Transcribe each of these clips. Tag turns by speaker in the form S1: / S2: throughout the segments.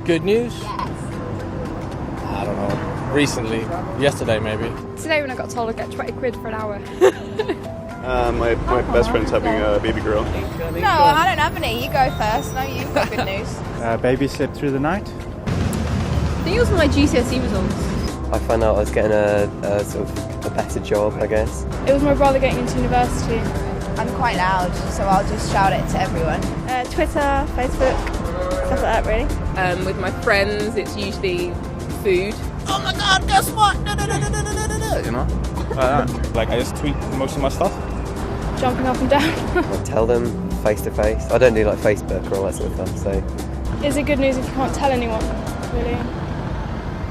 S1: Good news?
S2: Yes.
S1: I don't know. Recently. Yesterday, maybe.
S3: Today when I got told I'd get 20 quid for an hour.
S4: My best friend's having a baby girl.
S2: No, I don't have any. You go first. No, you've got good news.
S5: Baby slept through the night.
S3: I think it was my GCSE results.
S6: I found out I was getting a sort of a better job, I guess.
S3: It was my brother getting into university.
S2: I'm quite loud, so I'll just shout it to everyone.
S3: Twitter, Facebook, stuff like that really.
S7: With my friends, it's usually food.
S8: Oh my God, guess what? You know, like that. Like I just tweet most of my stuff.
S3: Jumping up and down.
S6: I tell them face to face. I don't do like Facebook or all that sort of stuff, so.
S3: Is it good news if you can't tell anyone, really?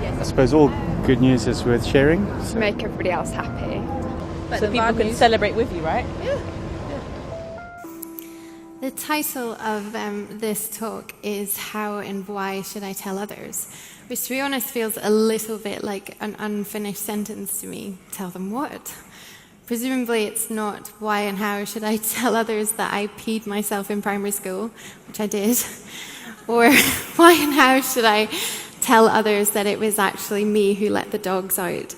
S5: I suppose all good news is worth sharing.
S3: To make everybody else happy.
S7: But so people can celebrate with you, right?
S3: Yeah.
S9: The title of this talk is How and Why Should I Tell Others? Which, to be honest, feels a little bit like an unfinished sentence to me. Tell them what? Presumably it's not why and how should I tell others that I peed myself in primary school, which I did, or why and how should I tell others that it was actually me who let the dogs out.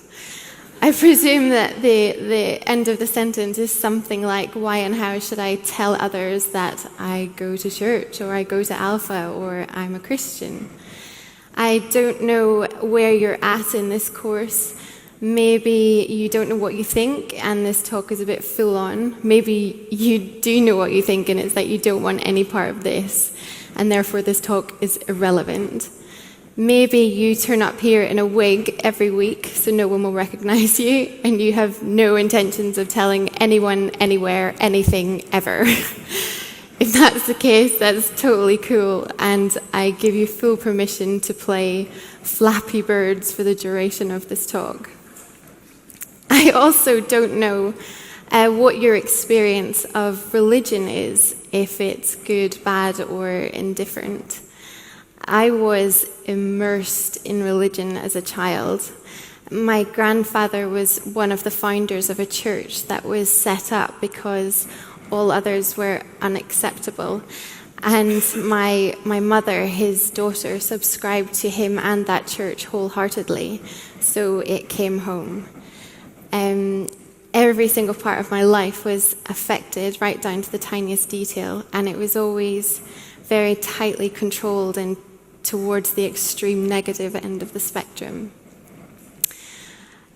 S9: I presume that the end of the sentence is something like, why and how should I tell others that I go to church, or I go to Alpha, or I'm a Christian? I don't know where you're at in this course. Maybe you don't know what you think, and this talk is a bit full on. Maybe you do know what you think, and it's that you don't want any part of this, and therefore this talk is irrelevant. Maybe you turn up here in a wig every week so no one will recognize you, and you have no intentions of telling anyone, anywhere, anything, ever. If that's the case, that's totally cool, and I give you full permission to play Flappy Birds for the duration of this talk. I also don't know what your experience of religion is, if it's good, bad, or indifferent. I was immersed in religion as a child. My grandfather was one of the founders of a church that was set up because all others were unacceptable. And my mother, his daughter, subscribed to him and that church wholeheartedly, so it came home. Every single part of my life was affected, right down to the tiniest detail, and it was always very tightly controlled and towards the extreme negative end of the spectrum.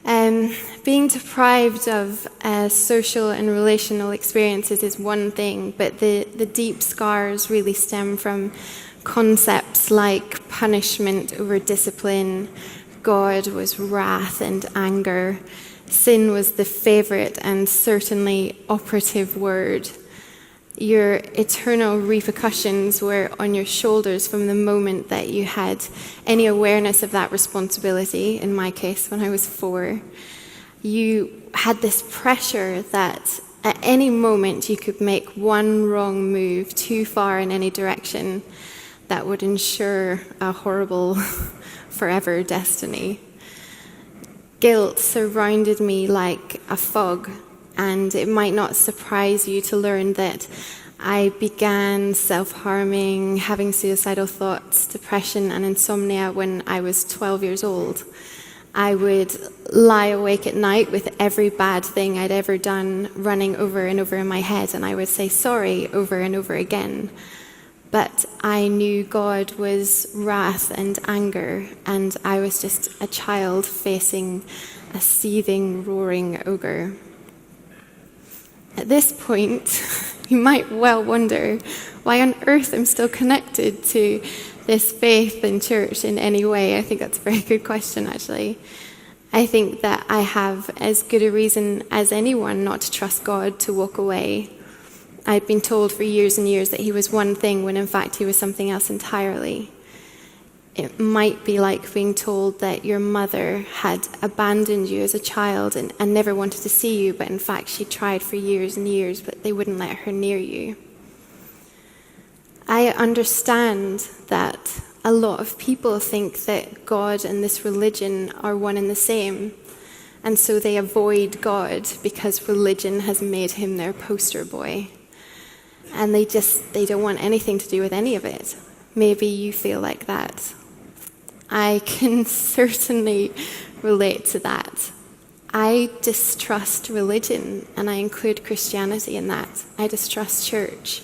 S9: Being deprived of social and relational experiences is one thing, but the deep scars really stem from concepts like punishment over discipline, God was wrath and anger, sin was the favorite and certainly operative word. Your eternal repercussions were on your shoulders from the moment that you had any awareness of that responsibility, in my case, when I was 4. You had this pressure that at any moment you could make one wrong move too far in any direction that would ensure a horrible forever destiny. Guilt surrounded me like a fog, and it might not surprise you to learn that I began self-harming, having suicidal thoughts, depression, and insomnia when I was 12 years old. I would lie awake at night with every bad thing I'd ever done running over and over in my head, and I would say sorry over and over again. But I knew God was wrath and anger, and I was just a child facing a seething, roaring ogre. At this point, you might well wonder why on earth I'm still connected to this faith and church in any way. I think that's a very good question, actually. I think that I have as good a reason as anyone not to trust God to walk away. I'd been told for years and years that he was one thing when in fact he was something else entirely. It might be like being told that your mother had abandoned you as a child and never wanted to see you, but in fact she tried for years and years, but they wouldn't let her near you. I understand that a lot of people think that God and this religion are one and the same, and so they avoid God because religion has made him their poster boy. And they don't want anything to do with any of it. Maybe you feel like that. I can certainly relate to that. I distrust religion, and I include Christianity in that. I distrust church.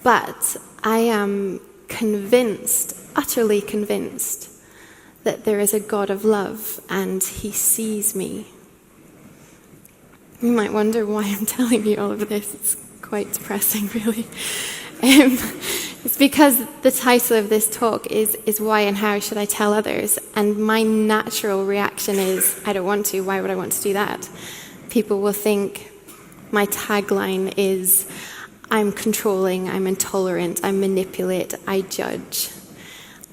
S9: But I am convinced, utterly convinced, that there is a God of love and he sees me. You might wonder why I'm telling you all of this. It's quite depressing, really. It's because the title of this talk is Why and How Should I Tell Others? And my natural reaction is, I don't want to. Why would I want to do that? People will think my tagline is, I'm controlling, I'm intolerant, I manipulate, I judge.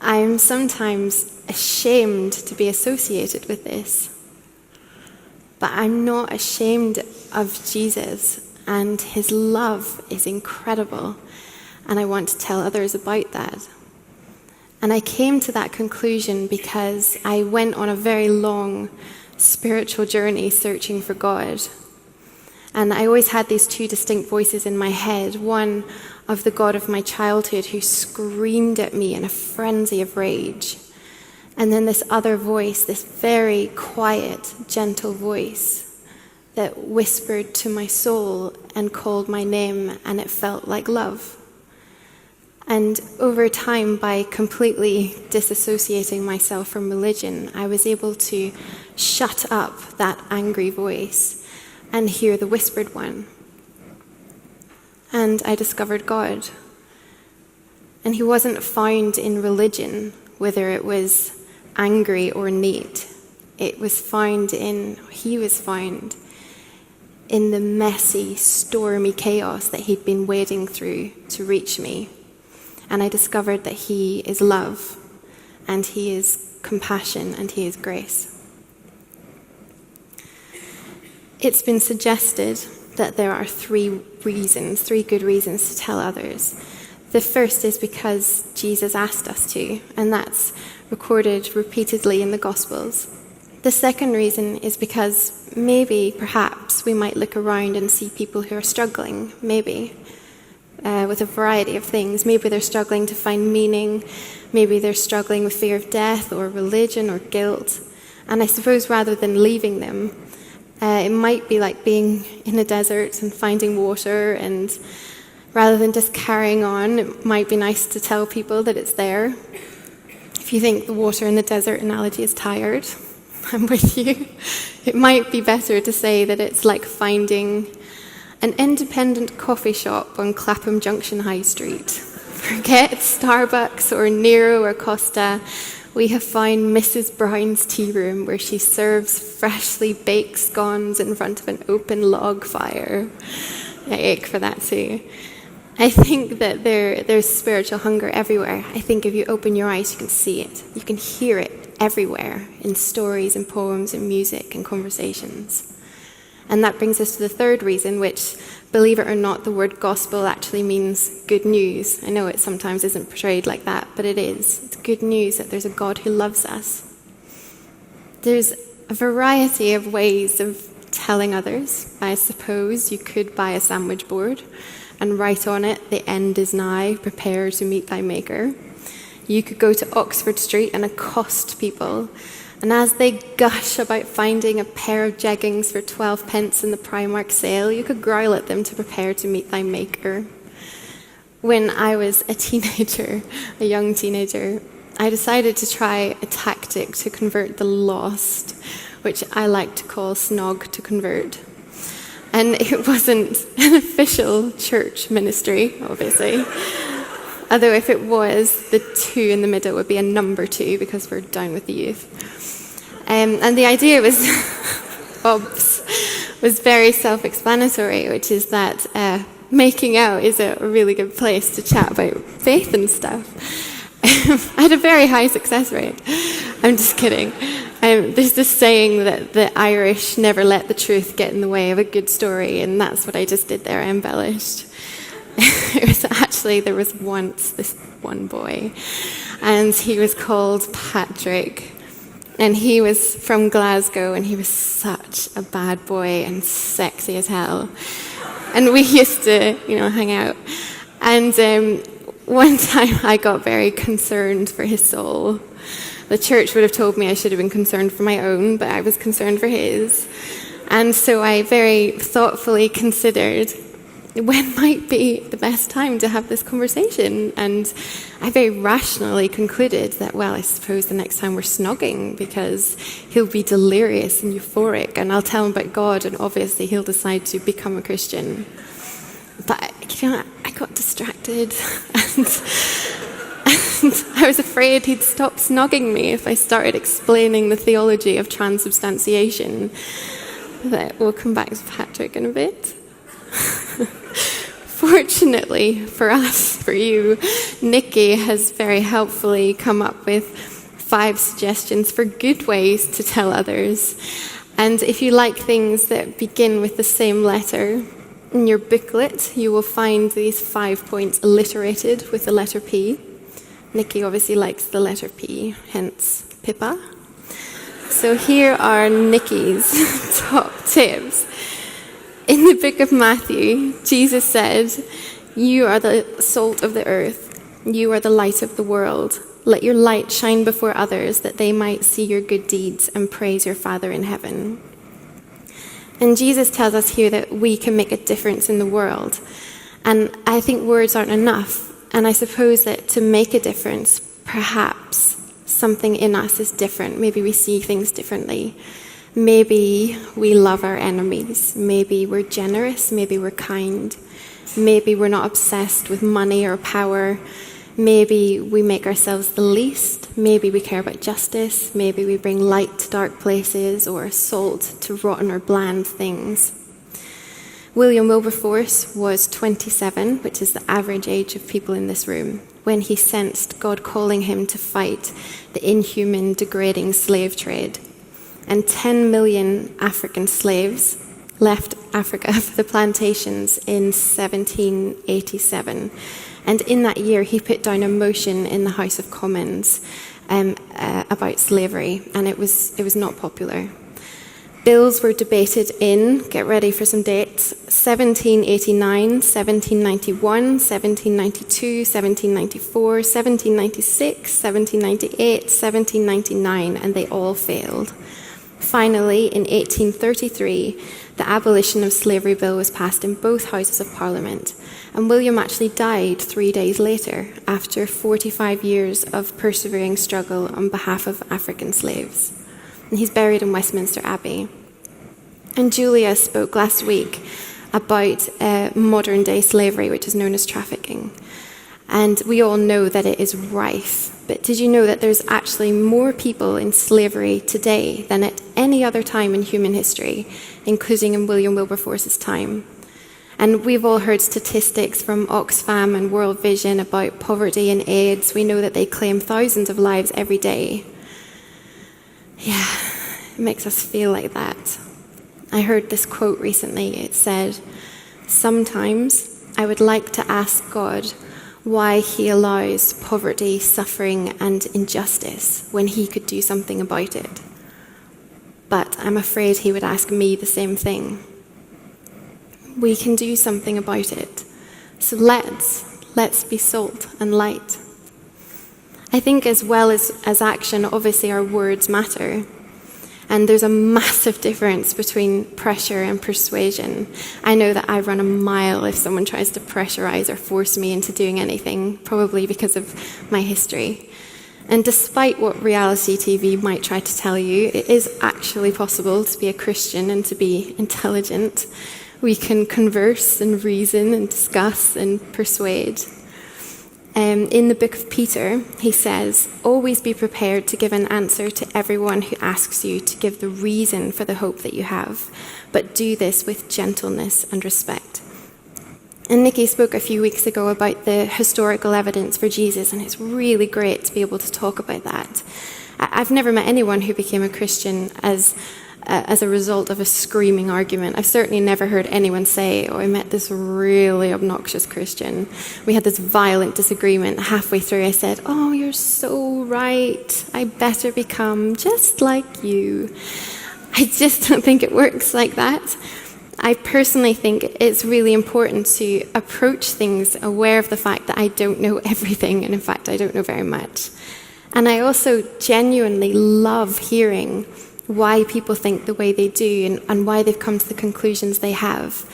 S9: I'm sometimes ashamed to be associated with this. But I'm not ashamed of Jesus, and his love is incredible, and I want to tell others about that. And I came to that conclusion because I went on a very long spiritual journey searching for God. And I always had these two distinct voices in my head, one of the God of my childhood who screamed at me in a frenzy of rage. And then this other voice, this very quiet, gentle voice that whispered to my soul and called my name, and it felt like love. And over time, by completely disassociating myself from religion, I was able to shut up that angry voice and hear the whispered one. And I discovered God. And he wasn't found in religion, whether it was angry or neat. He was found in the messy, stormy chaos that he'd been wading through to reach me. And I discovered that he is love, and he is compassion, and he is grace. It's been suggested that there are three good reasons to tell others. The first is because Jesus asked us to, and that's recorded repeatedly in the Gospels. The second reason is because perhaps, we might look around and see people who are struggling, with a variety of things. Maybe they're struggling to find meaning, maybe they're struggling with fear of death or religion or guilt. And I suppose rather than leaving them, it might be like being in a desert and finding water, and rather than just carrying on, it might be nice to tell people that it's there. If you think the water in the desert analogy is tired, I'm with you. It might be better to say that it's like finding an independent coffee shop on Clapham Junction High Street. Forget Starbucks or Nero or Costa. We have found Mrs. Brown's tea room, where she serves freshly baked scones in front of an open log fire. I ache for that too. I think that there's spiritual hunger everywhere. I think if you open your eyes, you can see it. You can hear it everywhere, in stories and poems and music and conversations. And that brings us to the third reason, which, believe it or not, the word gospel actually means good news. I know it sometimes isn't portrayed like that, but it is. It's good news that there's a God who loves us. There's a variety of ways of telling others. I suppose you could buy a sandwich board and write on it, "The end is nigh, prepare to meet thy maker." You could go to Oxford Street and accost people, and as they gush about finding a pair of jeggings for 12 pence in the Primark sale, you could growl at them to prepare to meet thy maker. When I was a young teenager, I decided to try a tactic to convert the lost, which I like to call snog to convert. And it wasn't an official church ministry, obviously. Although if it was, the 2 in the middle would be a number 2, because we're down with the youth. And the idea was, was very self-explanatory, which is that making out is a really good place to chat about faith and stuff. I had a very high success rate. I'm just kidding. There's this saying that the Irish never let the truth get in the way of a good story, and that's what I just did there. I embellished. There was once this one boy, and he was called Patrick, and he was from Glasgow, and he was such a bad boy and sexy as hell. And we used to, hang out. And One time I got very concerned for his soul. The church would have told me I should have been concerned for my own, but I was concerned for his. And so I very thoughtfully considered when might be the best time to have this conversation. And I very rationally concluded that, well, I suppose the next time we're snogging, because he'll be delirious and euphoric, and I'll tell him about God, and obviously he'll decide to become a Christian. But, I got distracted, and I was afraid he'd stop snogging me if I started explaining the theology of transubstantiation. But we'll come back to Patrick in a bit. Fortunately for us, for you, Nikki has very helpfully come up with 5 suggestions for good ways to tell others. And if you like things that begin with the same letter, in your booklet you will find these 5 points alliterated with the letter P. Nikki obviously likes the letter P, hence Pippa. So here are Nikki's top tips. In the book of Matthew, Jesus said, "You are the salt of the earth. You are the light of the world. Let your light shine before others, that they might see your good deeds and praise your Father in heaven." And Jesus tells us here that we can make a difference in the world. And I think words aren't enough. And I suppose that to make a difference, perhaps something in us is different. Maybe we see things differently. Maybe we love our enemies. Maybe we're generous. Maybe we're kind. Maybe we're not obsessed with money or power. Maybe we make ourselves the least. Maybe we care about justice. Maybe we bring light to dark places, or salt to rotten or bland things. William Wilberforce was 27, which is the average age of people in this room, when he sensed God calling him to fight the inhuman, degrading slave trade. And 10 million African slaves left Africa for the plantations in 1787. And in that year, he put down a motion in the House of Commons about slavery, and it was not popular. Bills were debated in, get ready for some dates, 1789, 1791, 1792, 1794, 1796, 1798, 1799, and they all failed. Finally, in 1833, the abolition of slavery bill was passed in both houses of Parliament, and William actually died 3 days later, after 45 years of persevering struggle on behalf of African slaves. And he's buried in Westminster Abbey. And Julia spoke last week about modern-day slavery, which is known as trafficking. And we all know that it is rife. But did you know that there's actually more people in slavery today than at any other time in human history, including in William Wilberforce's time? And we've all heard statistics from Oxfam and World Vision about poverty and AIDS. We know that they claim thousands of lives every day. Yeah, it makes us feel like that. I heard this quote recently. It said, "Sometimes I would like to ask God why he allows poverty, suffering, and injustice when he could do something about it. But I'm afraid he would ask me the same thing." We can do something about it. So let's be salt and light. I think as well as action, obviously our words matter. And there's a massive difference between pressure and persuasion. I know that I run a mile if someone tries to pressurize or force me into doing anything, probably because of my history. And despite what reality TV might try to tell you, it is actually possible to be a Christian and to be intelligent. We can converse and reason and discuss and persuade. In the book of Peter, he says, "Always be prepared to give an answer to everyone who asks you to give the reason for the hope that you have, but do this with gentleness and respect." And Nikki spoke a few weeks ago about the historical evidence for Jesus, and it's really great to be able to talk about that. I've never met anyone who became a Christian as a result of a screaming argument. I've certainly never heard anyone say, "Oh, I met this really obnoxious Christian. We had this violent disagreement. Halfway through I said, 'Oh, you're so right. I better become just like you.'" I just don't think it works like that. I personally think it's really important to approach things aware of the fact that I don't know everything, and in fact, I don't know very much. And I also genuinely love hearing why people think the way they do and why they've come to the conclusions they have.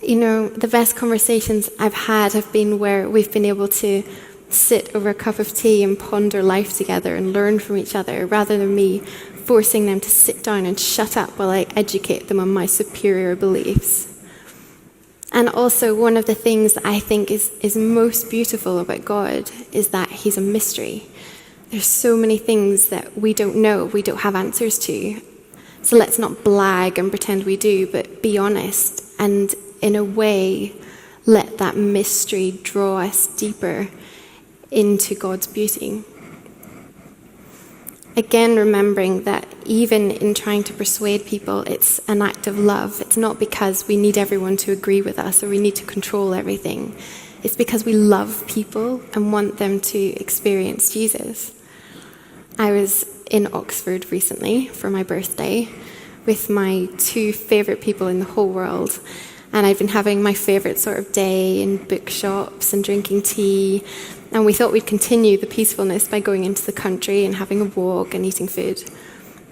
S9: You know, the best conversations I've had have been where we've been able to sit over a cup of tea and ponder life together and learn from each other, rather than me forcing them to sit down and shut up while I educate them on my superior beliefs. And also, one of the things that I think is most beautiful about God is that he's a mystery. There's so many things that we don't know, we don't have answers to. So let's not blag and pretend we do, but be honest, and in a way, let that mystery draw us deeper into God's beauty. Again, remembering that even in trying to persuade people, it's an act of love. It's not because we need everyone to agree with us or we need to control everything. It's because we love people and want them to experience Jesus. I was in Oxford recently for my birthday with my two favourite people in the whole world. And I'd been having my favourite sort of day in bookshops and drinking tea. And we thought we'd continue the peacefulness by going into the country and having a walk and eating food.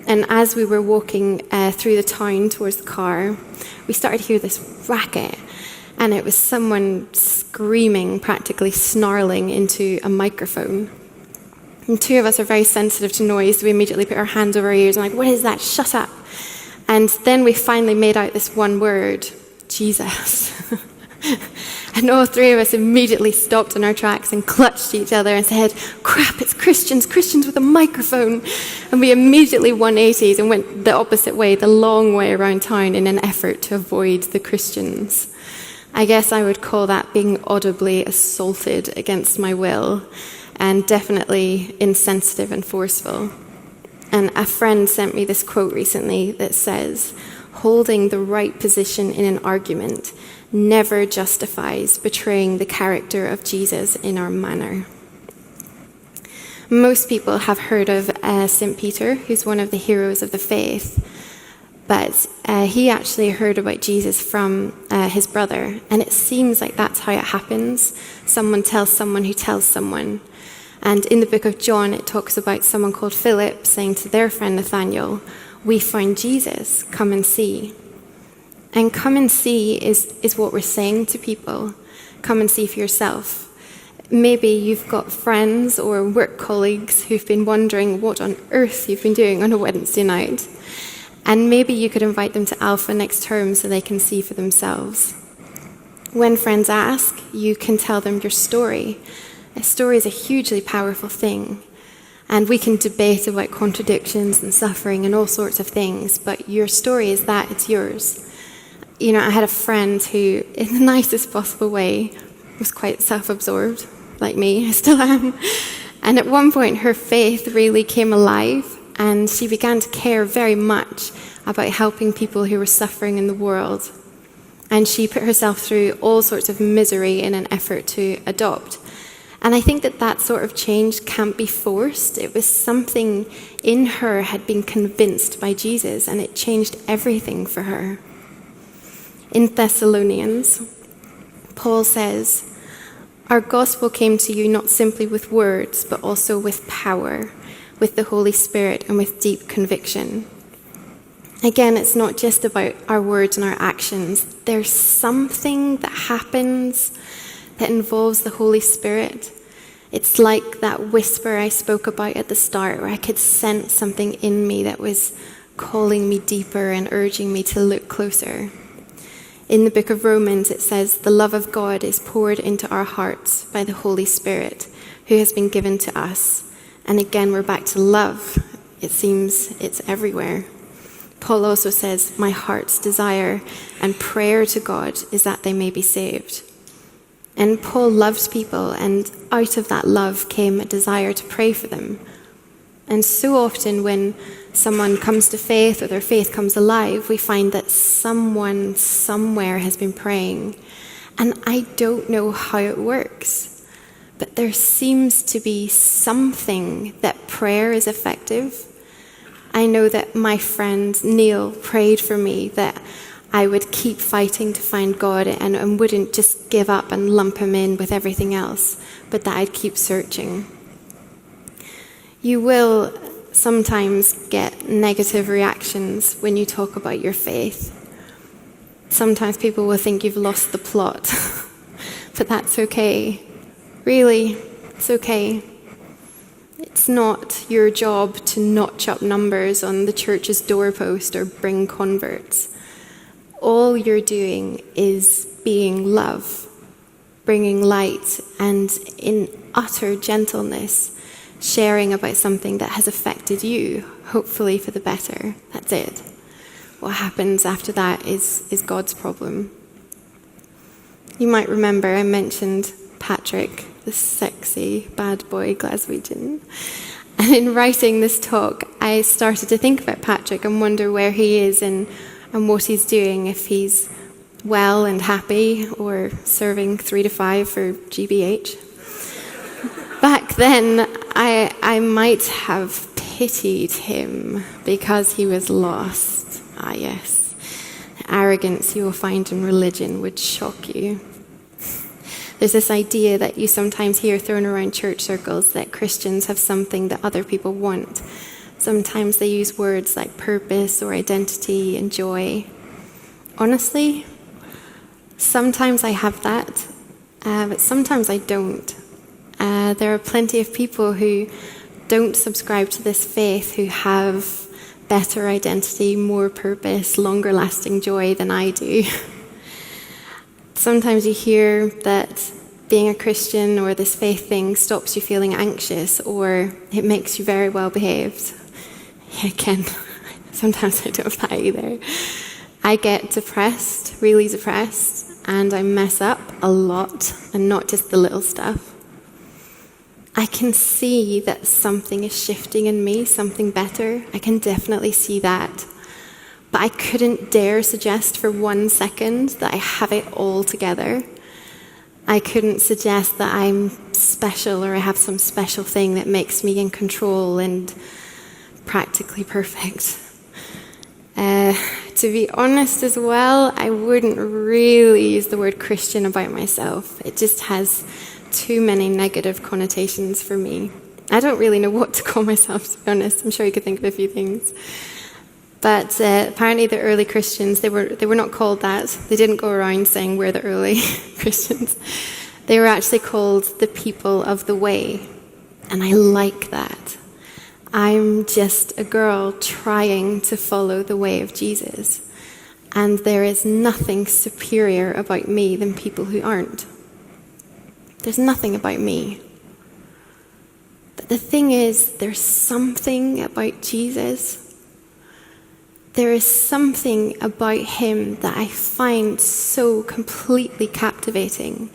S9: And as we were walking through the town towards the car, we started to hear this racket. And it was someone screaming, practically snarling into a microphone. And two of us are very sensitive to noise, so we immediately put our hands over our ears and like, what is that? Shut up. And then we finally made out this one word, Jesus. And all three of us immediately stopped in our tracks and clutched each other and said, crap, it's Christians with a microphone. And we immediately 180s and went the opposite way, the long way around town in an effort to avoid the Christians. I guess I would call that being audibly assaulted against my will, and definitely insensitive and forceful. And a friend sent me this quote recently that says, holding the right position in an argument never justifies betraying the character of Jesus in our manner. Most people have heard of St. Peter, who's one of the heroes of the faith, but he actually heard about Jesus from his brother, and it seems like that's how it happens. Someone tells someone who tells someone. And in the book of John, it talks about someone called Philip saying to their friend Nathaniel, we found Jesus, come and see. And come and see is what we're saying to people. Come and see for yourself. Maybe you've got friends or work colleagues who've been wondering what on earth you've been doing on a Wednesday night. And maybe you could invite them to Alpha next term so they can see for themselves. When friends ask, you can tell them your story. A story is a hugely powerful thing. And we can debate about contradictions and suffering and all sorts of things, but your story is that, it's yours. You know, I had a friend who, in the nicest possible way, was quite self-absorbed, like me, I still am. And at one point, her faith really came alive, and she began to care very much about helping people who were suffering in the world. And she put herself through all sorts of misery in an effort to adopt. And I think that sort of change can't be forced. It was something in her had been convinced by Jesus, and it changed everything for her. In Thessalonians, Paul says, our gospel came to you not simply with words, but also with power, with the Holy Spirit, and with deep conviction. Again, it's not just about our words and our actions. There's something that happens that involves the Holy Spirit. It's like that whisper I spoke about at the start, where I could sense something in me that was calling me deeper and urging me to look closer. In the book of Romans, it says, the love of God is poured into our hearts by the Holy Spirit, who has been given to us. And again, we're back to love. It seems it's everywhere. Paul also says, my heart's desire and prayer to God is that they may be saved. And Paul loved people, and out of that love came a desire to pray for them. And so often when someone comes to faith or their faith comes alive, we find that someone somewhere has been praying. And I don't know how it works, but there seems to be something that prayer is effective. I know that my friend Neil prayed for me that I would keep fighting to find God and wouldn't just give up and lump him in with everything else, but that I'd keep searching. You will sometimes get negative reactions when you talk about your faith. Sometimes people will think you've lost the plot, but that's okay. Really, it's okay. It's not your job to notch up numbers on the church's doorpost or bring converts. All you're doing is being love, bringing light, and in utter gentleness, sharing about something that has affected you, hopefully for the better. That's it. What happens after that is God's problem. You might remember I mentioned Patrick, the sexy bad boy Glaswegian. And in writing this talk, I started to think about Patrick and wonder where he is and what he's doing, if he's well and happy or serving 3 to 5 for GBH. Back then, I might have pitied him because he was lost. Ah, yes. The arrogance you will find in religion would shock you. There's this idea that you sometimes hear thrown around church circles that Christians have something that other people want. Sometimes they use words like purpose or identity and joy. Honestly, sometimes I have that, but sometimes I don't. There are plenty of people who don't subscribe to this faith who have better identity, more purpose, longer lasting joy than I do. Sometimes you hear that being a Christian or this faith thing stops you feeling anxious or it makes you very well behaved. Yeah, Ken, sometimes I don't have that either. I get depressed, really depressed, and I mess up a lot and not just the little stuff. I can see that something is shifting in me, something better. I can definitely see that. But I couldn't dare suggest for 1 second that I have it all together. I couldn't suggest that I'm special or I have some special thing that makes me in control and practically perfect. To be honest as well, I wouldn't really use the word Christian about myself. It just has too many negative connotations for me. I don't really know what to call myself, to be honest. I'm sure you could think of a few things. But apparently the early Christians, they were not called that. They didn't go around saying we're the early Christians. They were actually called the people of the way. And I like that. I'm just a girl trying to follow the way of Jesus. And there is nothing superior about me than people who aren't. There's nothing about me. But the thing is, there's something about Jesus. There is something about him that I find so completely captivating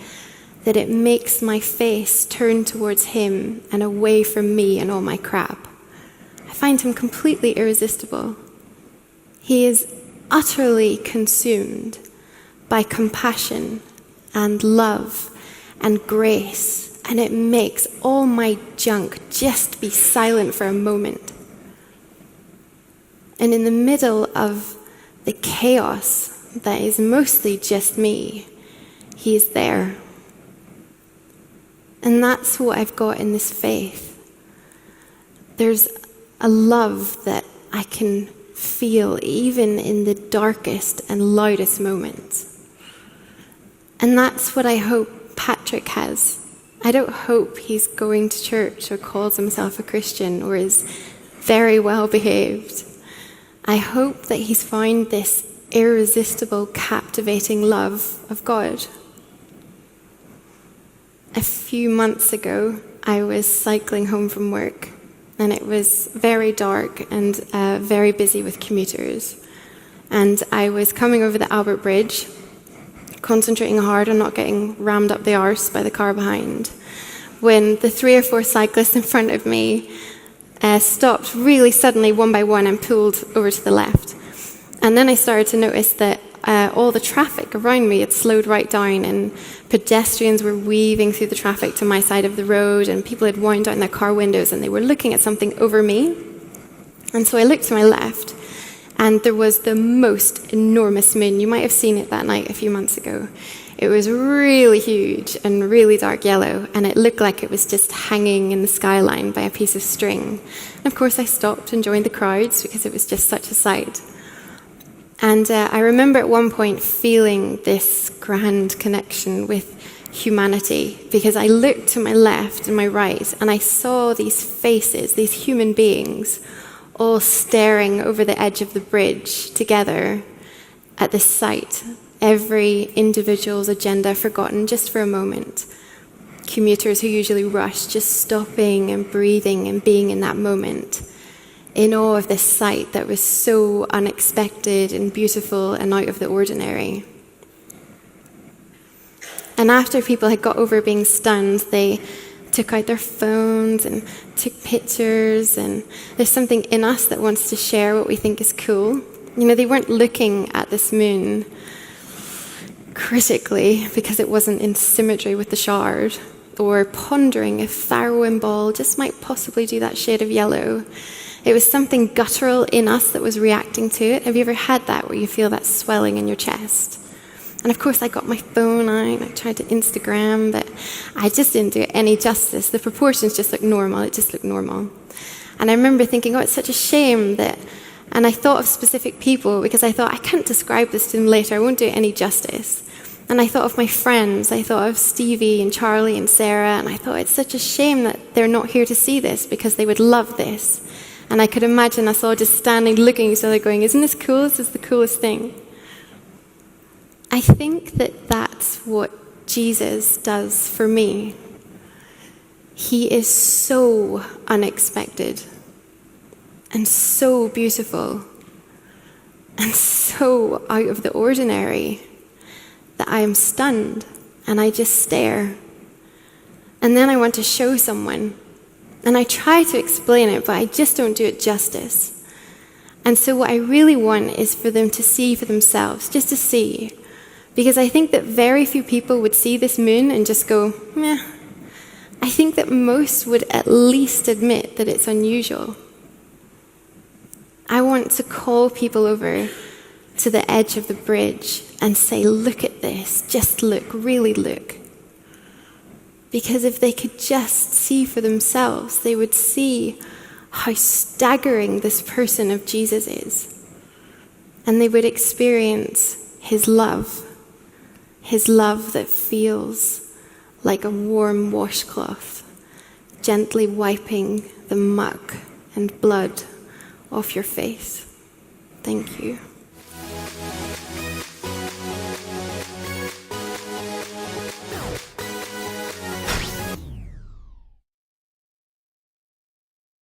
S9: that it makes my face turn towards him and away from me and all my crap. I find him completely irresistible. He is utterly consumed by compassion and love and grace, and it makes all my junk just be silent for a moment. And in the middle of the chaos that is mostly just me, he is there. And that's what I've got in this faith. There's a love that I can feel even in the darkest and loudest moments. And that's what I hope Patrick has. I don't hope he's going to church or calls himself a Christian or is very well behaved. I hope that he's found this irresistible, captivating love of God. A few months ago, I was cycling home from work, and it was very dark and very busy with commuters. And I was coming over the Albert Bridge, concentrating hard on not getting rammed up the arse by the car behind, when the 3 or 4 cyclists in front of me stopped really suddenly, one by one, and pulled over to the left. And then I started to notice that all the traffic around me had slowed right down, and pedestrians were weaving through the traffic to my side of the road, and people had wound down their car windows, and they were looking at something over me. And so I looked to my left, And there was the most enormous moon. You might have seen it that night a few months ago. It was really huge and really dark yellow, and it looked like it was just hanging in the skyline by a piece of string. And of course I stopped and joined the crowds because it was just such a sight. And I remember at one point feeling this grand connection with humanity, because I looked to my left and my right and I saw these faces, these human beings, all staring over the edge of the bridge together at this sight. Every individual's agenda forgotten just for a moment. Commuters who usually rush, just stopping and breathing and being in that moment, in awe of this sight that was so unexpected and beautiful and out of the ordinary. And after people had got over being stunned, they took out their phones and took pictures, and there's something in us that wants to share what we think is cool. You know, they weren't looking at this moon critically because it wasn't in symmetry with the shard, or pondering if Pharaoh and Ball just might possibly do that shade of yellow. It was something guttural in us that was reacting to it. Have you ever had that, where you feel that swelling in your chest? And of course I got my phone out, I tried to Instagram, but I just didn't do it any justice. The proportions just looked normal, it just looked normal. And I remember thinking, oh, it's such a shame that, and I thought of specific people because I thought, I can't describe this to them later, I won't do it any justice. And I thought of my friends, I thought of Stevie and Charlie and Sarah, and I thought it's such a shame that they're not here to see this because they would love this. And I could imagine us all just standing looking at each other going, isn't this cool? This is the coolest thing. I think that that's what Jesus does for me. He is so unexpected and so beautiful and so out of the ordinary that I am stunned and I just stare. And then I want to show someone, and I try to explain it, but I just don't do it justice. And so what I really want is for them to see for themselves, just to see. Because I think that very few people would see this moon and just go, meh. I think that most would at least admit that it's unusual. I want to call people over to the edge of the bridge and say, look at this, just look, really look. Because if they could just see for themselves, they would see how staggering this person of Jesus is. And they would experience his love that feels like a warm washcloth, gently wiping the muck and blood off your face. Thank you.